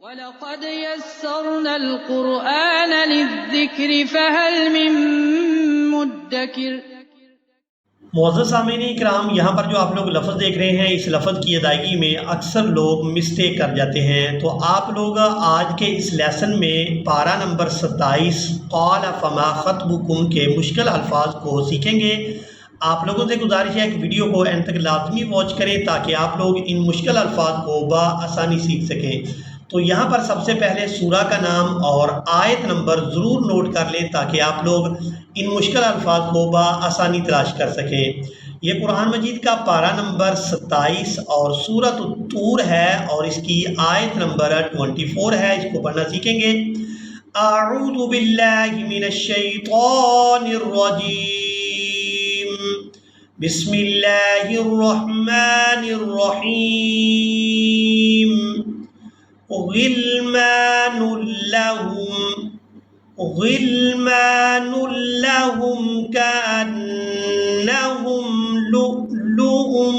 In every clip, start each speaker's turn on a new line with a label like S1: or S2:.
S1: وَلَقَدْ يَسَّرْنَا الْقُرْآنَ لِلذِّكْرِ فَهَلْ مِن مُّدَّكِرٍ۔
S2: معزز سامعین کرام، یہاں پر جو آپ لوگ لفظ دیکھ رہے ہیں، اس لفظ کی ادائیگی میں اکثر لوگ مسٹیک کر جاتے ہیں۔ تو آپ لوگ آج کے اس لیسن میں پارہ نمبر 27 قال فما خطبکم کے مشکل الفاظ کو سیکھیں گے۔ آپ لوگوں سے گزارش ہے کہ ویڈیو کو اینڈ تک لازمی واچ کریں تاکہ آپ لوگ ان مشکل الفاظ کو بآسانی سیکھ سکیں۔ تو یہاں پر سب سے پہلے سورہ کا نام اور آیت نمبر ضرور نوٹ کر لیں تاکہ آپ لوگ ان مشکل الفاظ کو بآسانی تلاش کر سکیں۔ یہ قرآن مجید کا پارہ نمبر 27 اور سورۃ الطور ہے اور اس کی آیت نمبر 24 ہے۔ اس کو پڑھنا سیکھیں گے۔ اعوذ باللہ من الشیطان الرجیم، بسم اللہ الرحمن الرحیم۔ غلمان لهم كأنهم لؤلؤ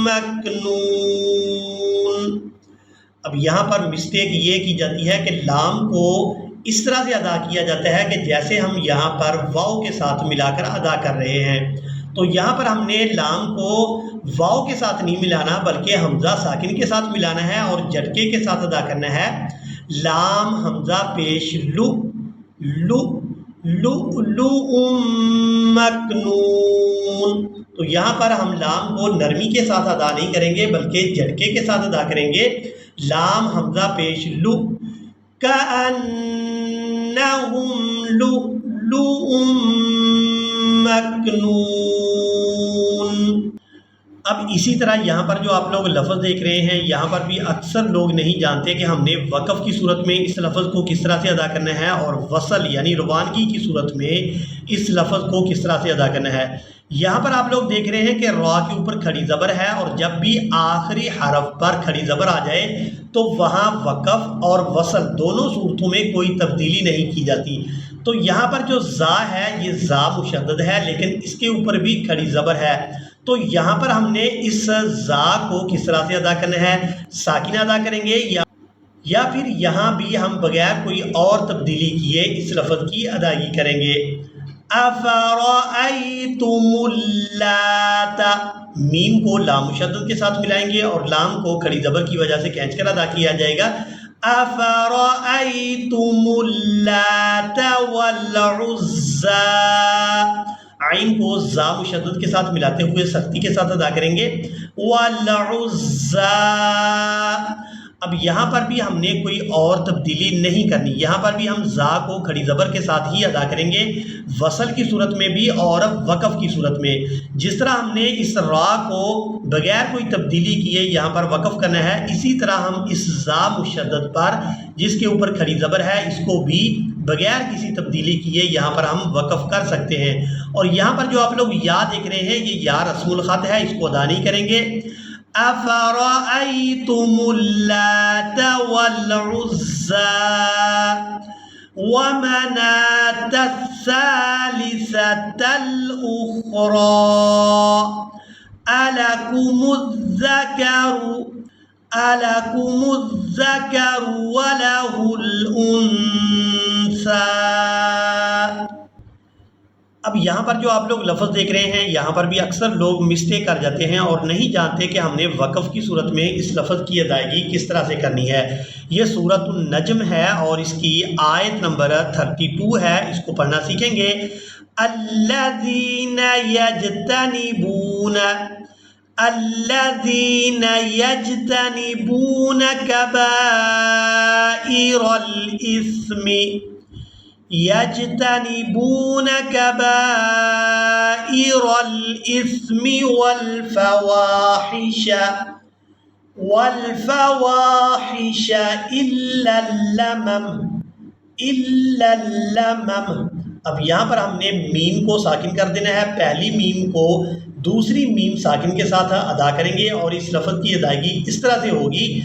S2: مكنون۔ اب یہاں پر مسٹیک یہ کی جاتی ہے کہ لام کو اس طرح سے ادا کیا جاتا ہے کہ جیسے ہم یہاں پر واو کے ساتھ ملا کر ادا کر رہے ہیں۔ تو یہاں پر ہم نے لام کو واو کے ساتھ نہیں ملانا بلکہ حمزہ ساکن کے ساتھ ملانا ہے اور جھٹکے کے ساتھ ادا کرنا ہے۔ لام حمزہ پیش لو لو لو لو مکنون۔ تو یہاں پر ہم لام کو نرمی کے ساتھ ادا نہیں کریں گے بلکہ جھٹکے کے ساتھ ادا کریں گے۔ لام حمزہ پیش لو کأنہم لؤلؤ مکنون۔ اب اسی طرح یہاں پر جو آپ لوگ لفظ دیکھ رہے ہیں، یہاں پر بھی اکثر لوگ نہیں جانتے کہ ہم نے وقف کی صورت میں اس لفظ کو کس طرح سے ادا کرنا ہے اور وصل یعنی روانگی کی صورت میں اس لفظ کو کس طرح سے ادا کرنا ہے۔ یہاں پر آپ لوگ دیکھ رہے ہیں کہ را کے اوپر کھڑی زبر ہے اور جب بھی آخری حرف پر کھڑی زبر آ جائے تو وہاں وقف اور وصل دونوں صورتوں میں کوئی تبدیلی نہیں کی جاتی۔ تو یہاں پر جو زا ہے یہ زا مشدد ہے لیکن اس کے اوپر بھی کھڑی زبر ہے۔ تو یہاں پر ہم نے اس زا کو کس طرح سے ادا کرنا ہے؟ ساکن ادا کریں گے یا پھر یہاں بھی ہم بغیر کوئی اور تبدیلی کیے اس لفظ کی ادائیگی کریں گے۔ افرأیتم اللات، میم کو لام مشدد کے ساتھ ملائیں گے اور لام کو کھڑی زبر کی وجہ سے کھینچ کر ادا کیا جائے گا۔ افرأیتم اللات والعزی، عین کو زا مشدد کے ساتھ ملاتے ہوئے سختی کے ساتھ ادا کریں گے۔ والعزی، اب یہاں پر بھی ہم نے کوئی اور تبدیلی نہیں کرنی، یہاں پر بھی ہم زا کو کھڑی زبر کے ساتھ ہی ادا کریں گے، وصل کی صورت میں بھی اور وقف کی صورت میں۔ جس طرح ہم نے اس را کو بغیر کوئی تبدیلی کیے یہاں پر وقف کرنا ہے، اسی طرح ہم اس زا مشدد پر جس کے اوپر کھڑی زبر ہے اس کو بھی بغیر کسی تبدیلی کیے یہاں پر ہم وقف کر سکتے ہیں۔ اور یہاں پر جو آپ لوگ یا دیکھ رہے ہیں یہ یا رسم الخط ہے، اس کو ادا نہیں کریں گے۔ افرأیتم اللات والعزی ومناة الثالثة الأخرى ألكم الذكر وله الأنثى۔ اب یہاں پر جو آپ لوگ لفظ دیکھ رہے ہیں یہاں پر بھی اکثر لوگ مسٹیک کر جاتے ہیں اور نہیں جانتے کہ ہم نے وقف کی صورت میں اس لفظ کی ادائیگی کس طرح سے کرنی ہے۔ یہ سورۃ النجم ہے اور اس کی آیت نمبر 32 ہے، اس کو پڑھنا سیکھیں گے۔ الذین یجتنبون کبائر الإثم والفواحش إلا اللمم۔ اب یہاں پر ہم نے میم کو ساکن کر دینا ہے، پہلی میم کو دوسری میم ساکن کے ساتھ ادا کریں گے اور اس لفظ کی ادائیگی اس طرح سے ہوگی۔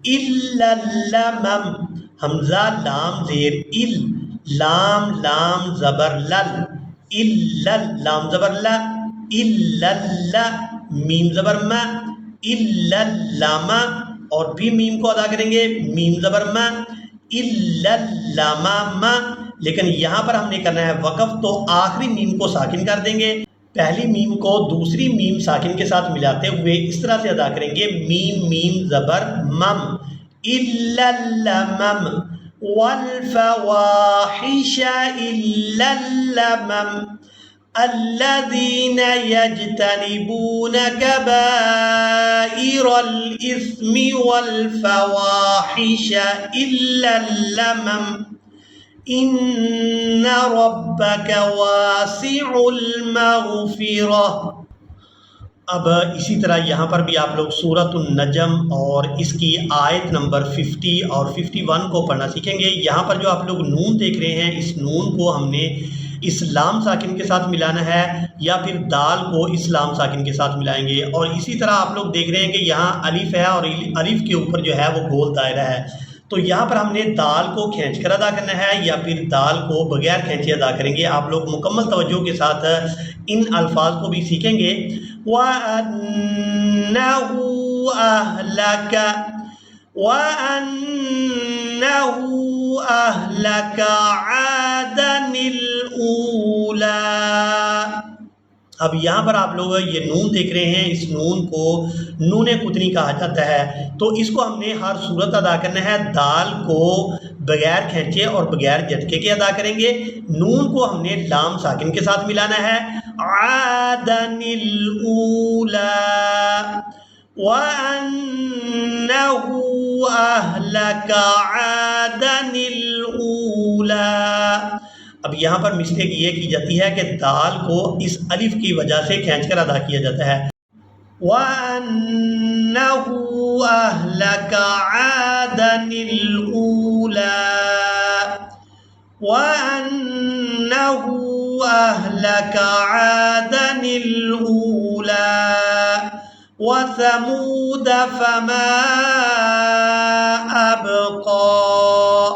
S2: إلا اللمم، حمزہ لام زیر ال، لام لام زبر لل، لام زبر ل، میم زبر م، لام اور بھی میم کو ادا کریں گے میم زبر ما الا لیکن یہاں پر ہم نے کرنا ہے وقف، تو آخری میم کو ساکن کر دیں گے، پہلی میم کو دوسری میم ساکن کے ساتھ ملاتے ہوئے اس طرح سے ادا کریں گے میم میم زبر مم الا اللمم والفواحش الا اللمم الذين يجتنبون كبائر الإثم والفواحش إلا اللمم إن ربك واسع المغفرة۔ اب اسی طرح یہاں پر بھی آپ لوگ سورۃ النجم اور اس کی آیت نمبر 50 اور 51 کو پڑھنا سیکھیں گے۔ یہاں پر جو آپ لوگ نون دیکھ رہے ہیں، اس نون کو ہم نے اس لام ساکن کے ساتھ ملانا ہے یا پھر دال کو اس لام ساکن کے ساتھ ملائیں گے، اور اسی طرح آپ لوگ دیکھ رہے ہیں کہ یہاں الف ہے اور الف کے اوپر جو ہے وہ گول دائرہ ہے، تو یہاں پر ہم نے دال کو کھینچ کر ادا کرنا ہے یا پھر دال کو بغیر کھینچے ادا کریں گے۔ آپ لوگ مکمل توجہ کے ساتھ ان الفاظ کو بھی سیکھیں گے۔ وَأَنَّهُ أَهْلَكَ عَادًا الْأُولَىٰ۔ اب یہاں پر آپ لوگ یہ نون دیکھ رہے ہیں، اس نون کو نون قطنی کہا جاتا ہے، تو اس کو ہم نے ہر صورت ادا کرنا ہے، دال کو بغیر کھینچے اور بغیر جھٹکے کے ادا کریں گے، نون کو ہم نے لام ساکن کے ساتھ ملانا ہے عادن الاولیٰ وَأَنَّهُ أَهْلَكَ عَادًا الْأُولَىٰ۔ اب یہاں پر مسٹیک یہ کی جاتی ہے کہ دال کو اس الف کی وجہ سے کھینچ کر ادا کیا جاتا ہے، وَأَنَّهُ أَهْلَكَ عَادًا الْأُولَىٰ وَأَنَّهُ أَهْلَكَ عَادًا الْأُولَىٰ وَثَمُودَ فَمَا أَبْقَىٰ۔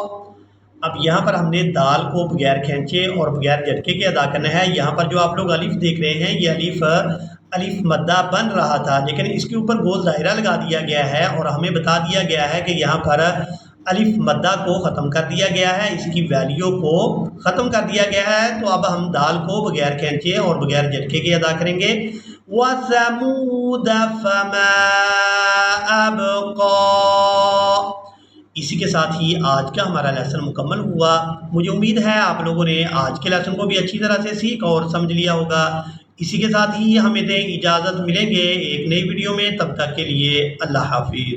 S2: اب یہاں پر ہم نے دال کو بغیر کھینچے اور بغیر جھٹکے کے ادا کرنا ہے۔ یہاں پر جو آپ لوگ الف دیکھ رہے ہیں، یہ الف مدہ بن رہا تھا لیکن اس کے اوپر گول دائرہ لگا دیا گیا ہے اور ہمیں بتا دیا گیا ہے کہ یہاں پر الف مدہ کو ختم کر دیا گیا ہے، اس کی ویلیو کو ختم کر دیا گیا ہے، تو اب ہم دال کو بغیر کھینچے اور بغیر جھٹکے کے ادا کریں گے وَثَمُودَ فَمَا أَبْقَىٰ۔ اسی کے ساتھ ہی آج کا ہمارا لیسن مکمل ہوا۔ مجھے امید ہے آپ لوگوں نے آج کے لیسن کو بھی اچھی طرح سے سیکھ اور سمجھ لیا ہوگا۔ اسی کے ساتھ ہی ہمیں دیں اجازت، ملیں گے ایک نئی ویڈیو میں، تب تک کے لیے اللہ حافظ۔